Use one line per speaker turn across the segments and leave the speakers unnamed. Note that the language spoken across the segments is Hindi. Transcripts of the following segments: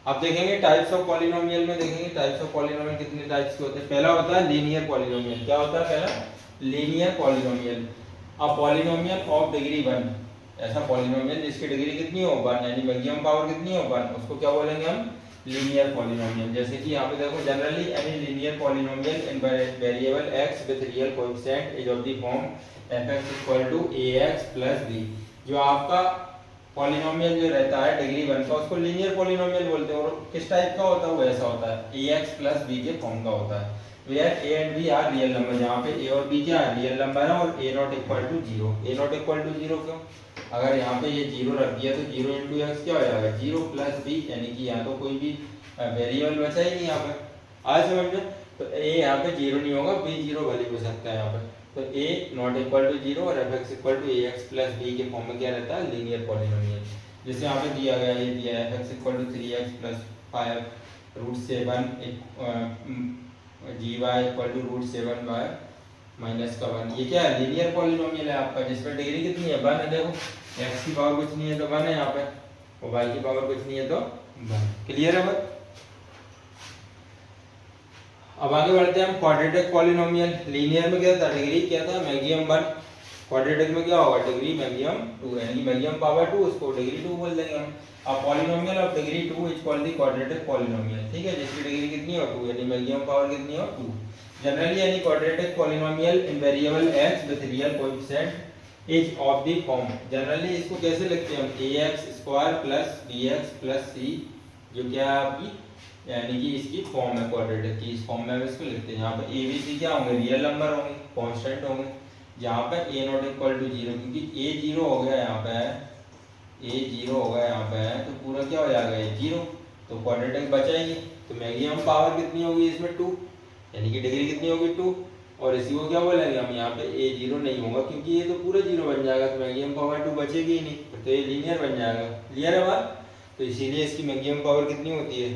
अब देखेंगे टाइप्स ऑफ पॉलिनोमियल में, देखेंगे टाइप्स ऑफ पॉलिनोमियल कितने टाइप्स के होते हैं। पहला होता है लीनियर पॉलिनोमियल। क्या होता है पहला? Linear polynomial. अब पॉलिनोमियल ऑफ डिग्री 1, ऐसा पॉलिनोमियल जिसकी डिग्री कितनी हो 1, यानी मैक्सिमम पावर कितनी हो 1, उसको क्या बोलेंगे हम? Linear polynomial. जैसे कि यहाँ पे देखो, generally any linear polynomial in variable x with real coefficient is of the form fx equal to ax plus b। जो आपका पॉलिनोमियल जो रहता है डिग्री 1 का, उसको लीनियर पॉलिनोमियल बोलते हैं। और किस टाइप का होता है वो? ऐसा होता है ax प्लस b के फॉर्म का होता है। Where a and b are real number, जहाँ पे a और b क्या है? रियल नंबर है। और a not equal to 0। a not equal to 0 क्यों? अगर यहाँ पे ये 0 रख दिया तो 0 इंटू एक्स क्या हो जाएगा? 0 प्लस b, यानी कि यहाँ तो कोई भी वेरिएबल बचा ही नहीं यहाँ पे। आज समझ में? तो a यहाँ पे 0 नहीं होगा, b 0 भले हो सकता है यहाँ पे। तो a नॉट इक्वल टू 0 और fx equal to ax plus b के फॉर्म में क्या रहता है? Linear polynomial. जैसे यहाँ पे दिया गया, ये दिया है fx equal to 3x plus 5 root 7 gy equal to root 7 by minus का 1। ये क्या है? लीनियर पॉलिनोमियल है आपका, जिसमें डिग्री कितनी है? 1 है। देखो x की पावर कुछ नहीं है तो 1 है यहाँ पे, और y की पावर कुछ नहीं है तो 1। क्लियर है बात? अब आगे बढ़ते हैं हम क्वाड्रेटिक पॉलिनोमियल। लीनियर में क्या था? डिग्री क्या था? मैक्सिमम 1। क्वाड्रेटिक में क्या होगा? डिग्री मैक्सिमम 2, यानी कि मैक्सिमम पावर 2, उसको डिग्री 2 बोल देंगे हम। अब polynomial of degree 2 is called the quadratic polynomial. ठीक है, जिसकी डिग्री कितनी हो? 2, यानी मैक्सिमम पावर कितनी हो? 2। Generally any quadratic polynomial in variable x with real coefficient is of the form. Generally इसको कैसे लिखते हैं हम? ax square plus bx plus c, जो क्या है आपकी, यानी कि इसकी फॉर्म है क्वाड्रेटिक की। इस फॉर्म में हम इसको लिखते हैं। यहाँ पे a b c क्या होंगे? रियल नंबर होंगे, कांस्टेंट होंगे। जहाँ पे a नॉट इक्वल टू 0, क्योंकि a 0 हो गया यहाँ पे, a 0 हो गया यहाँ पे, तो पूरा क्या हो जाएगा? ये 0, तो क्वाड्रेटिक बचा ही नहीं। तो मैक्सिमम पावर कितनी होगी इसमें? 2, यानी कि डिग्री कितनी होगी? 2। और इसी को क्या बोलेंगे हम? यहाँ पे a 0 नहीं होगा, क्योंकि ये तो पूरा 0 बन जाएगा, तो मैक्सिमम पावर 2 बचेगी ही नहीं, तो ये लीनियर बन जाएगा। क्लियर है बात? तो इसीलिए इसकी मैक्सिमम पावर कितनी होती है?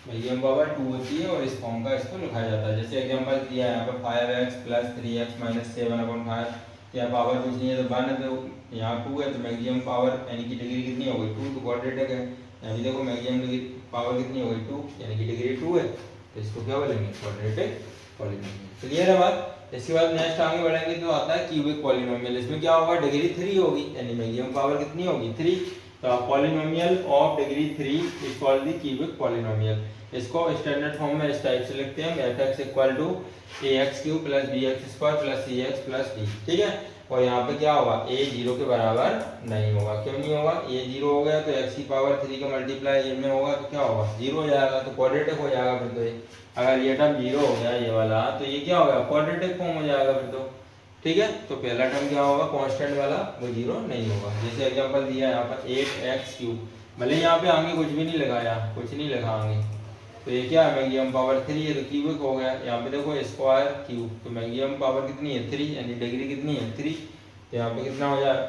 मैक्सिमम पावर 2 होती है, और इस फॉर्म का इसको लिखा जाता है। जैसे एग्जांपल दिया है यहाँ पे 5x प्लस 3x माइनस 7/5, या पावर कुछ नहीं है तो 1 है, तो यहाँ 2 है, तो मैक्सिमम पावर यानी कि डिग्री कितनी हो गई? 2, तो क्वाड्रेटिक है। यानी देखो मैक्सिमम पावर कितनी हो गई? 2, यानी कि डिग्री 2 है, तो इसको क्या बोलेंगे? Quadratic polynomial. क्लियर है बात? इसके बाद नेक्स्ट आगे बढ़ेंगे तो आता है क्यूबिक पॉलिनोमियल। इसमें क्या होगा? डिग्री 3 होगी, यानी मैक्सिमम पावर कितनी होगी? 3। तो polynomial of degree 3 is called the cubic polynomial. इसको स्टैंडर्ड फॉर्म में इस टाइप से लिखते हैं, fx equal to ax³ plus bx² plus cx plus d। ठीक है, और यहाँ पे क्या होगा? a 0 के बराबर नहीं होगा। क्यों नहीं होगा? a 0 हो गया तो x की पावर 3 का मल्टीप्लाई a में होगा तो क्या होगा? 0 हो जाएगा, तो क्वाड्रेटिक हो जाएगा फिर तो ये। अगर ये टर्म 0 हो गया ये वाला, तो ये क्या होगा? क्वाड्रेटिक फॉर्म हो जाएगा फिर तो। ठीक है, तो पहला टर्म क्या होगा? कांस्टेंट वाला, वो 0 नहीं होगा। जैसे एग्जांपल दिया है यहाँ पर 8x³, भले यहाँ पे आगे कुछ भी नहीं लगाया, कुछ नहीं लगा आगे, तो ये क्या है? मैक्सिमम पावर 3 है, तो क्यूबिक हो गया। यहाँ पे देखो स्क्वायर क्यूब, तो मैक्सिमम पावर कितनी है? 3, यानी डिग्री कितनी है? 3, तो यहाँ पे कितना हो जाए?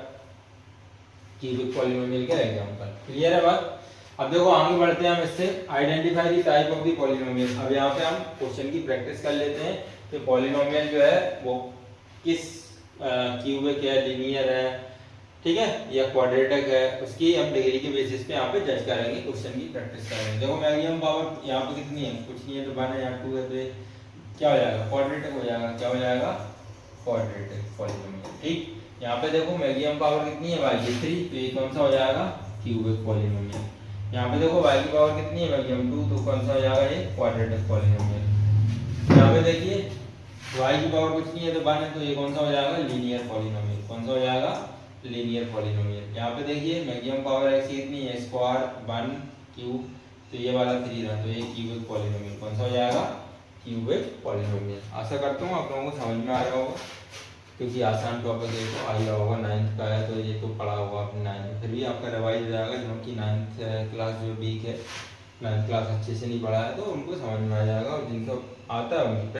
क्यूबिक पॉलिनोमियल का एग्जांपल। क्लियर है बात? अब देखो आगे बढ़ते हैं हम इससे, identify the type of the polynomial. अब यहाँ पे हम क्वेश्चन की प्रैक्टिस कर लेते हैं कि पॉलिनोमियल जो है वो किस क्यूबिक है, लीनियर है, ठीक है, या क्वाड्रेटिक है, उसकी हम डिग्री के बेसिस पे यहाँ पे जज करेंगे, क्वेश्चन की प्रैक्टिस करेंगे। देखो मैक्सिमम पावर यहाँ पे कितनी है? कुछ नहीं है, तो 1 है, यहाँ 2 है, तो ये क्या हो जाएगा? क्वाड्रेटिक हो जाएगा। क्या हो जाएगा? Quadratic polynomial. ठीक, यहाँ पे देखो मैक्सिमम पावर कितनी है? y की 3, तो ये कौन सा हो जाएगा? Cubic polynomial. यहाँ पे देखो y की पावर कितनी है? मैक्सिमम 2, तो कौन सा हो जाएगा? ये क्वाड्रेटिक पॉलिनोमियल। यहाँ पे देखिए y की पावर कुछ नहीं है तो 1 है, तो ये कौन सा हो जाएगा? Linear polynomial. कौन सा हो जाएगा? Linear polynomial. यहाँ पे देखिए मैक्सिमम पावर x कितनी है? स्क्वायर 1 क्यूब, तो ये वाला 3 था, तो ये क्यूबिक पॉलिनोमियल। कौन सा हो जाएगा? Cubic polynomial. आशा करता हूँ आप लोगों को समझ में आ रहा होगा, क्योंकि आसान टॉपिक है, तो आ गया होगा, 9th का है, तो ये तो पढ़ा होगा आपने 9th में, फिर भी आपका रिवाइज हो जाएगा। क्योंकि 9th क्लास जो वीक है, 9th क्लास अच्छे से नहीं पढ़ा है, तो उनको समझ में आ जाएगा, और जिनको आता है उनकी